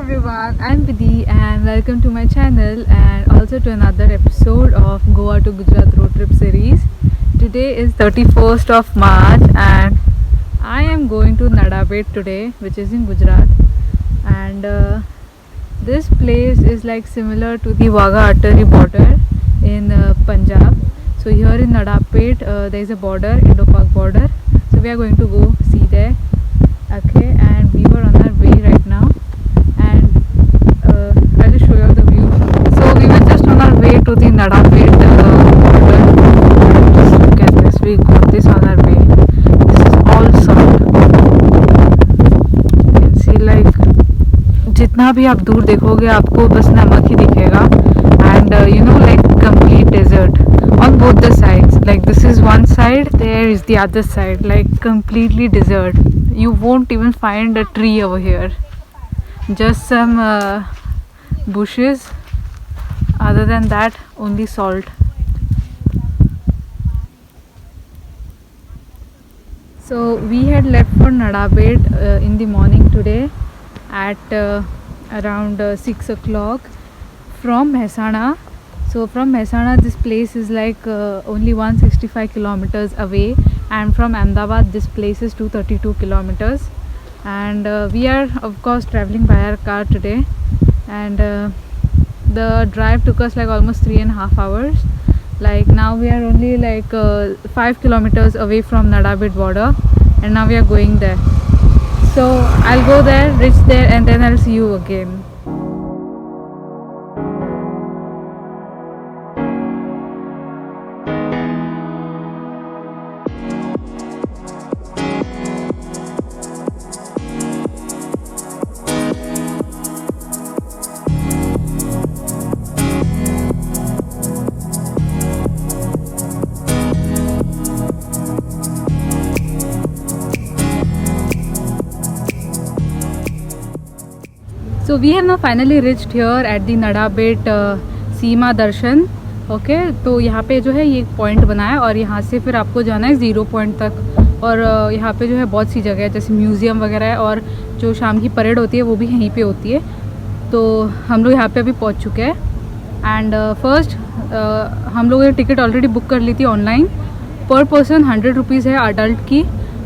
everyone, I'm Vidhi and welcome to my channel and also to another episode of Goa to Gujarat road trip series. Today is 31st of March and I am going to Nadabet today, which is in Gujarat. And this place is like similar to the Wagah Attari border in Punjab. So here in Nadabet there is a border, Indo-Pak border. So we are going to go see there. Okay, and we were on our way right now, and I'll just show you all the view. So we were just on our way to the Nadabet border. Just look at this. We got this on our way. This is all salt. You can see like जितना भी आप दूर देखोगे आपको बस नमक ही दिखेगा, and like complete desert on both the sides. Like this is one side, there is the other side, like completely desert. You won't even find a tree over here, just some bushes. Other than that, only salt. So we had left for Nadabet in the morning today at around 6 o'clock from Mehsana. So from Mehsana this place is like only 165 kilometers away, and from Ahmedabad this place is 232 kilometers, and we are of course traveling by our car today, and the drive took us like almost 3.5 hours. Like now we are only like 5 kilometers away from Nadabet border, and now we are going there. So I'll go there, reach there, and then I'll see you again. So we have now finally reached here at the Nadabet Seema Darshan. Okay, तो यहाँ पे जो है ये एक point बना है और यहाँ से फिर आपको जाना है 0 पॉइंट तक. और यहाँ पे जो है बहुत सी जगह है, जैसे म्यूज़ियम वगैरह है, और जो शाम की परेड होती है वो भी यहीं पे होती है. तो हम लोग यहाँ पे अभी पहुँच चुके हैं. एंड फर्स्ट हम लोगों ने टिकट ऑलरेडी बुक कर ली थी ऑनलाइन. पर पर्सन 100 रुपीज़ है अडल्ट की,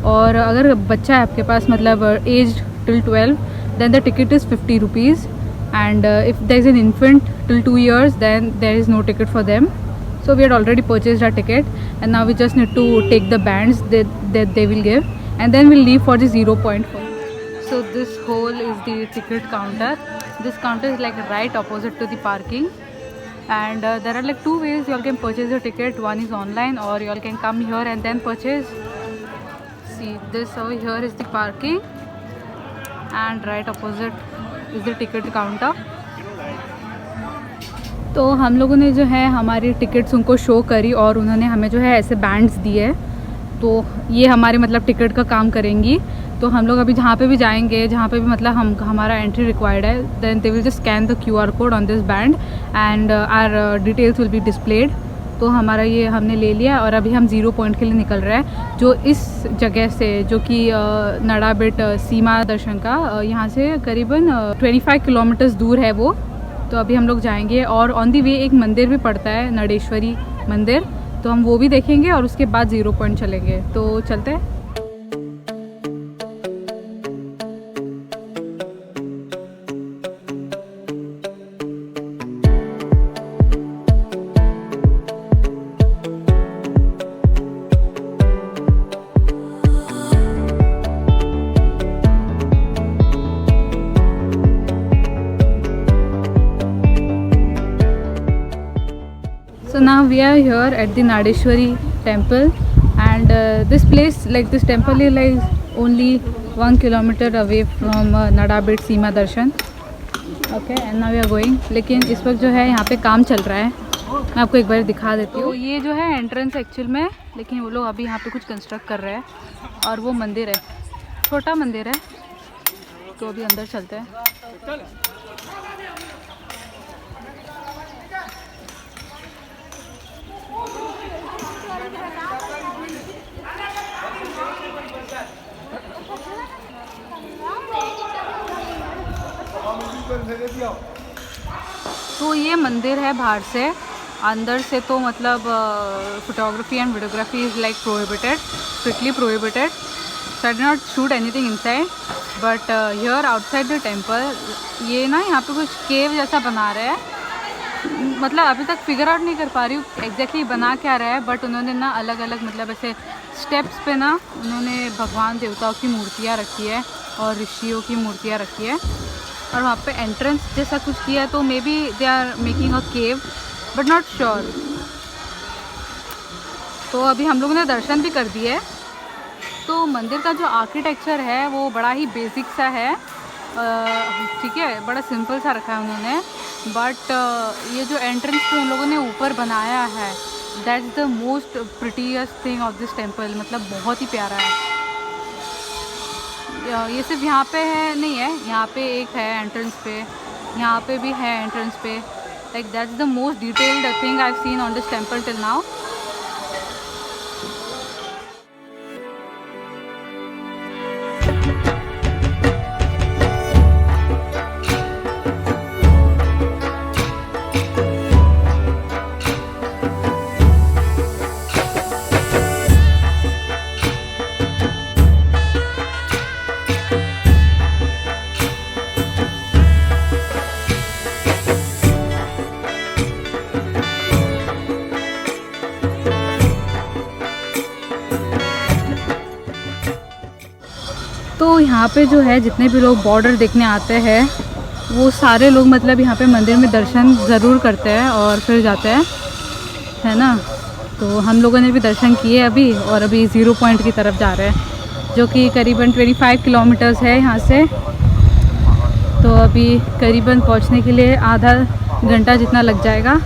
और अगर बच्चा है आपके पास मतलब as till 12, then the ticket is 50 rupees, and if there is an infant till 2 years then there is no ticket for them. So we had already purchased our ticket, and now we just need to take the bands that they will give, and then we'll leave for the 0 point. So this hole is the ticket counter. This counter is like right opposite to the parking, and there are like two ways you all can purchase your ticket. One is online, or you all can come here and then purchase. See, this over here is the parking, and right opposite is the ticket counter. तो हम लोगों ने जो है हमारी tickets उनको show करी, और उन्होंने हमें जो है ऐसे बैंड्स दिए. तो ये हमारे मतलब टिकट का काम करेंगी. तो हम लोग अभी जहाँ पे भी जाएंगे, जहाँ पे भी मतलब हमारा एंट्री रिक्वायर्ड है, then they will just scan the QR code on this band, and our details will be displayed. तो हमारा ये हमने ले लिया, और अभी हम 0 पॉइंट के लिए निकल रहे हैं, जो इस जगह से, जो कि नडाबेट सीमा दर्शन का यहाँ से करीबन 25 किलोमीटर्स दूर है वो. तो अभी हम लोग जाएंगे, और ऑन दी वे एक मंदिर भी पड़ता है, नडेश्वरी मंदिर, तो हम वो भी देखेंगे, और उसके बाद 0 पॉइंट चलेंगे. तो चलते हैं. So now we are here at the Nadeshwari temple, and this place, like this temple is like only 1 kilometer away from Nadabet Seema Darshan. Okay, and now we are going. लेकिन इस वक्त जो है यहाँ पे काम चल रहा है, मैं आपको एक बार दिखा देती हूँ. तो ये जो है एंट्रेंस एक्चुअल में, लेकिन वो लोग अभी यहाँ पे कुछ कंस्ट्रक्ट कर रहे हैं, और वो मंदिर है, छोटा मंदिर है. तो अभी अंदर चलते हैं. तो ये मंदिर है बाहर से, अंदर से तो मतलब photography and videography is like prohibited, strictly prohibited, so I did not shoot anything inside, but here outside the temple ये ना यहाँ पे कुछ केव जैसा बना रहे हैं, मतलब अभी तक फिगर आउट नहीं कर पा रही हूँ एग्जैक्टली बना क्या रहा है, बट उन्होंने ना अलग अलग मतलब ऐसे स्टेप्स पे ना उन्होंने भगवान देवताओं की मूर्तियाँ रखी है और ऋषियों की मूर्तियाँ रखी है, और वहाँ पे एंट्रेंस जैसा कुछ किया है, तो maybe they are making a cave but not sure. तो अभी हम लोगों ने दर्शन भी कर दिए। तो मंदिर का जो आर्किटेक्चर है वो बड़ा ही बेसिक सा है, ठीक है, बड़ा सिंपल सा रखा है उन्होंने, बट ये जो एंट्रेंस पे उन लोगों ने ऊपर बनाया है that's the most prettiest thing of this temple, मतलब बहुत ही प्यारा है। ये सिर्फ यहाँ पे है नहीं है, यहाँ पे एक है एंट्रेंस पे, यहाँ पे भी है एंट्रेंस पे, like that's the most detailed thing I have seen on this temple till now. तो यहाँ पे जो है जितने भी लोग बॉर्डर देखने आते हैं वो सारे लोग मतलब यहाँ पे मंदिर में दर्शन ज़रूर करते हैं और फिर जाते हैं, है ना। तो हम लोगों ने भी दर्शन किए अभी, और अभी 0 पॉइंट की तरफ जा रहे हैं जो कि करीबन 25 किलोमीटर्स है यहाँ से। तो अभी करीबन पहुँचने के लिए आधा घंटा जितना लग जाएगा,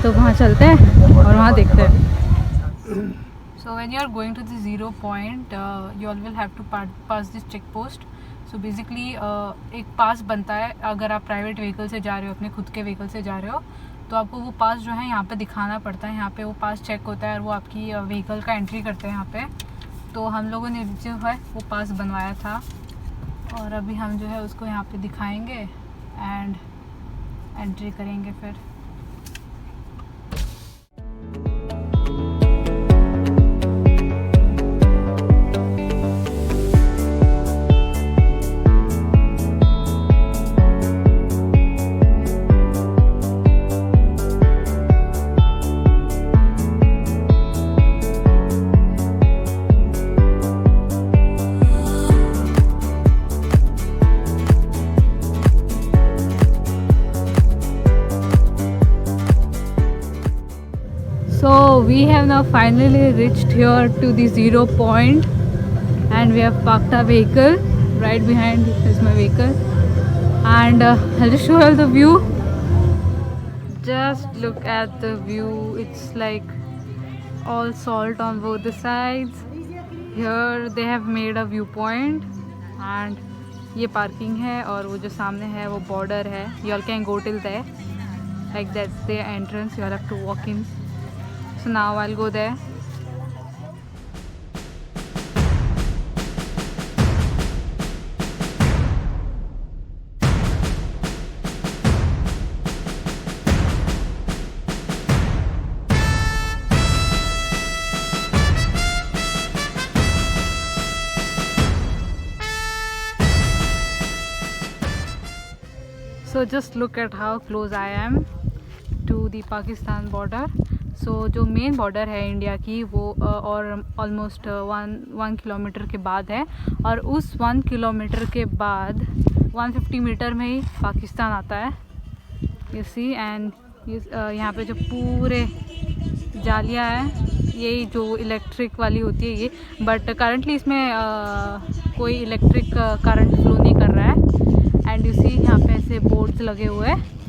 तो वहाँ चलते हैं और वहाँ देखते हैं। So when you are going to the 0 point, you all will have to pass this check post. So basically एक पास बनता है, अगर आप प्राइवेट व्हीकल से जा रहे हो, अपने खुद के व्हीकल से जा रहे हो, तो आपको वो पास जो है यहाँ पे दिखाना पड़ता है। यहाँ पे वो पास चेक होता है और वो आपकी व्हीकल का एंट्री करते हैं यहाँ पे। तो हम लोगों ने जो है वो पास बनवाया था, और अभी हम जो है उसको यहाँ पे दिखाएंगे एंड एंट्री करेंगे फिर। So we have now finally reached here to the 0 point, and we have parked our vehicle. Right behind is my vehicle, and I'll just show you the view. Just look at the view. It's like all salt on both the sides. Here they have made a viewpoint, and ये parking है, और वो जो सामने है वो border है. You all can go till there. Like that's the entrance. You all have to walk in. So now I'll go there. So just look at how close I am to the Pakistan border. So जो main border है India की वो और almost 1 kilometre के बाद है, और उस 1 किलोमीटर के बाद 150 मीटर में ही पाकिस्तान आता है, यू सी। एंड यहाँ पे जो पूरे जालियाँ हैं यही जो इलेक्ट्रिक वाली होती है ये, बट करंटली इसमें कोई इलेक्ट्रिक करंट फ्लो नहीं कर रहा है। एंड यू सी यहाँ पे ऐसे बोर्ड्स लगे हुए हैं।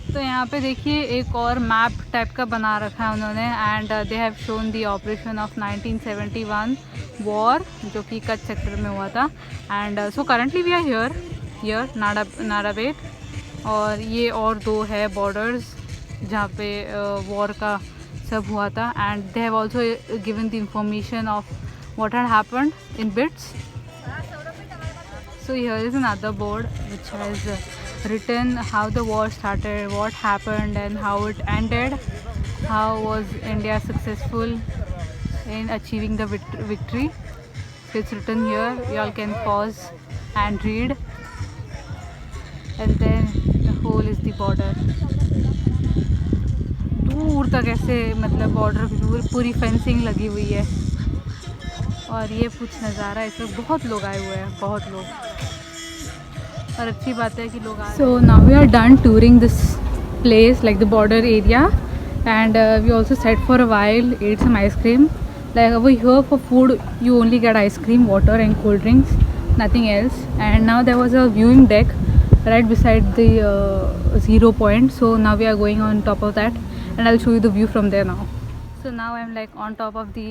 तो यहाँ पे देखिए एक और मैप टाइप का बना रखा है उन्होंने, and they have shown the operation of 1971 war जो कि कच्छ सेक्टर में हुआ था। And so currently we are here Nadabet, और ये और 2 है बॉर्डर्स जहाँ पे वॉर का सब हुआ था। And they have also given the information of what had happened in bits. So here is another board which has written how the war started, what happened and how it ended, how was India successful in achieving the victory. So it's written here, you all can pause and read. And then the whole is the border. दूर तक ऐसे मतलब border की पूरी fencing लगी हुई है और ये कुछ नज़ारा है। इसमें बहुत लोग आए हुए हैं, बहुत लोग, और अच्छी बात है कि लोग आए। So now we are done touring this place like the border area and we also sat for a while, ate some ice cream. Like over here for food you only get ice cream, water and cold drinks, nothing else. And now there was a viewing deck right beside the 0 point, so now we are going on top of that and I'll show you the view from there now. So now I'm like on top of the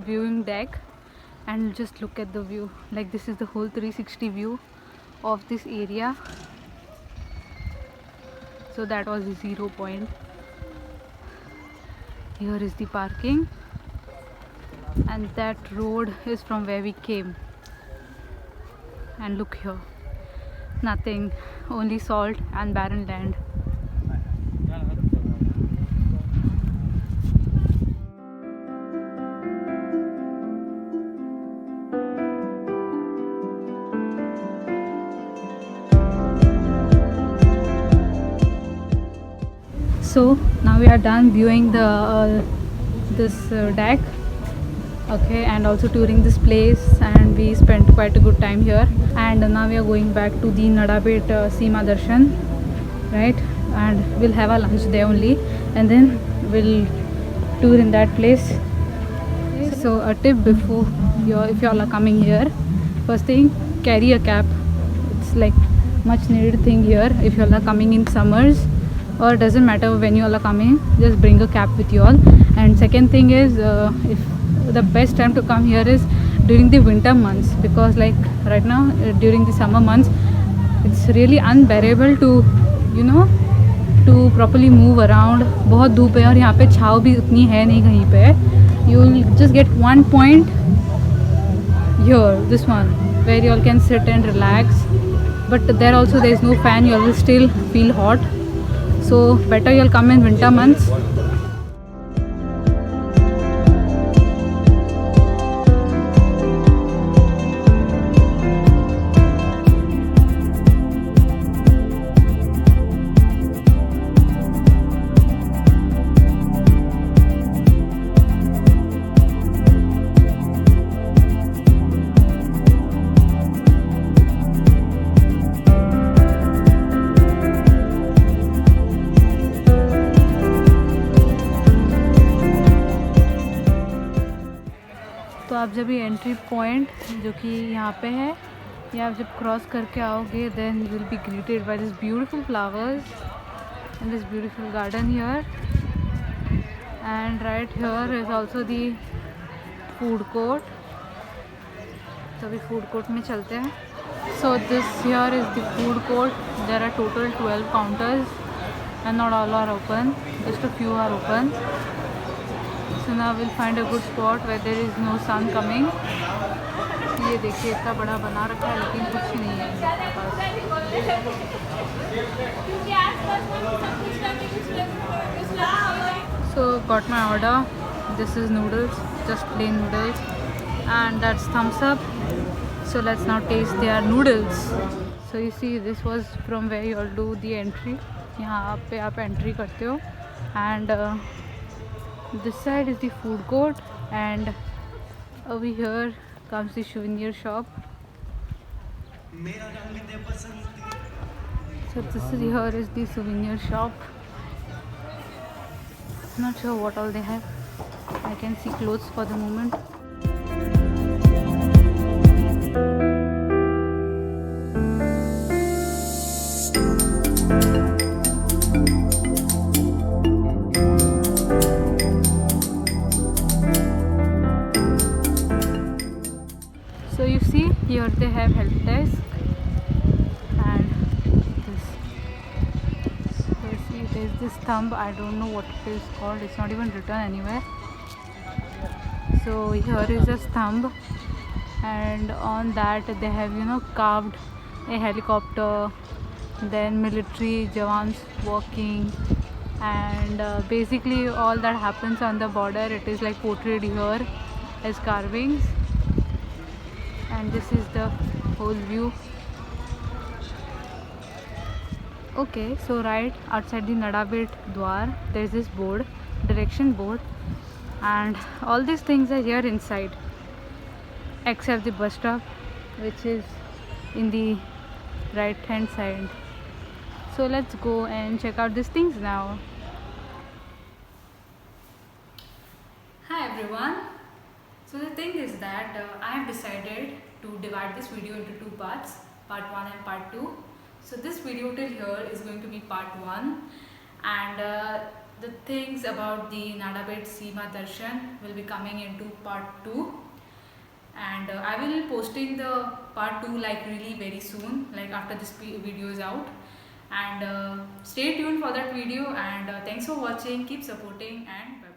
viewing deck and just look at the view. Like this is the whole 360 view of this area. So that was the 0 point. Here is the parking and that road is from where we came. And look here, nothing, only salt and barren land. So now we are done viewing the this deck, okay, and also touring this place, and we spent quite a good time here. And now we are going back to the Nadabet Seema Darshan, right, and we'll have our lunch there only and then we'll tour in that place. So a tip before if you all are coming here, first thing, carry a cap. It's like much needed thing here if you all are coming in summers, or doesn't matter when you all are coming, just bring a cap with you all. And second thing is, if the best time to come here is during the winter months, because like right now during the summer months it's really unbearable to to properly move around. बहुत धूप है और यहाँ पे छाव भी उतनी है नहीं कहीं पे. You will just get one point here, this one, where you all can sit and relax, but there also there is no fan, you all will still feel hot, so better you all come in winter months. तो आप जब ये entry point जो कि यहाँ पे है, ये आप जब क्रॉस करके आओगे, then you will be greeted by this beautiful flowers and this beautiful garden here. And right here is also the food court. तो अभी फूड कोर्ट में चलते हैं. So this here is the food court. There are total 12 counters and not all are open, just a few are open. So now we'll find a good spot where there is no sun coming. ये देखिए इतना बड़ा बना रखा है लेकिन कुछ नहीं है इसके पास. So got my order. This is noodles, just plain noodles, and that's thumbs up. So let's now taste their noodles. So you see, this was from where you all do the entry. यहाँ पे आप entry करते हो, and this side is the food court, and over here comes the souvenir shop. So this is here is the souvenir shop. Not sure what all they have. I can see clothes for the moment. So you see, here they have help desk, and this. So see, there's this thumb. I don't know what it is called. It's not even written anywhere. So here is a thumb, and on that they have carved a helicopter, then military jawans walking, and basically all that happens on the border, it is like portrayed here as carvings. And this is the whole view. Okay, so right outside the Nadabet Dwar, there is this board, direction board, and all these things are here inside, except the bus stop, which is in the right hand side. So let's go and check out these things now. Hi everyone. So the thing is that I have decided to divide this video into two parts, part 1 and part 2. So this video till here is going to be part 1, and the things about the Nadabet Seema Darshan will be coming into part 2, and I will posting the part 2 like really very soon, like after this video is out, and stay tuned for that video, and thanks for watching, keep supporting, and bye.